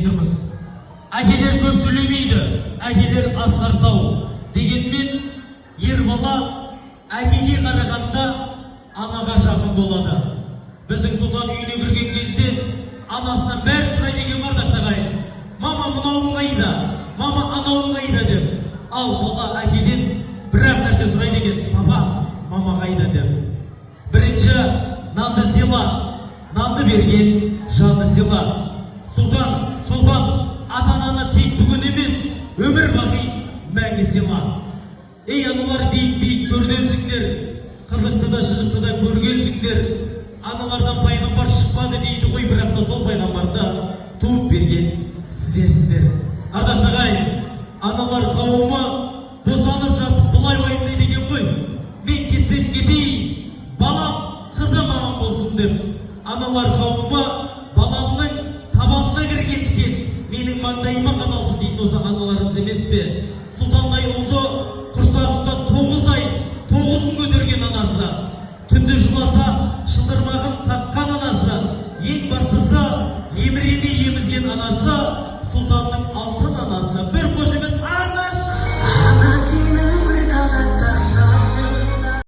тұрмыз. Әкелер көп сөйлемейді, әкелер асқартау. Дегенмен, ер бала әкеге қарағанда анаға жақын болады. Біздің сұлтан үйіне кірген кезде анасынан бәрі сұрайды екен ардақтағай. Мама мынауың қайда? Мама анауың қайда деп. Ал бала әкеден бір-ақ нәрсе сұрайды екен. Папа, мама қайда деп. Бірінші нанды сыйла, нанды берген жанды сыйла. Сұлтан, шолпан, ата-ананы тек бүгін емес, өмір бақи мәңгі сыйла. Ей аналар, биік көргенсіңдер, қызықты да шыжықты да көргенсіңдер. Аналардан пайғамбар шықпады дейді ғой, бірақ та сол пайғамбарды туып берген сіздерсіздер. Ардақтағай, аналар қауымы босанып жатып бұлай уайымдайды екен ғой. Мен кетсем кетейін, балам, қызым аман болсын деп. Аналар қауымы баламның табанына кірген екен, менің маңдайыма қадалсын дейтін осы аналарымыз емес пе? Сұлтандай ұлды құрсағында 9 ай, 9 күн көтерген анасы, түнді жыласа шылдырмағын таққан анасы, ең бастысы емірене емізген анасы, сұлтанның 6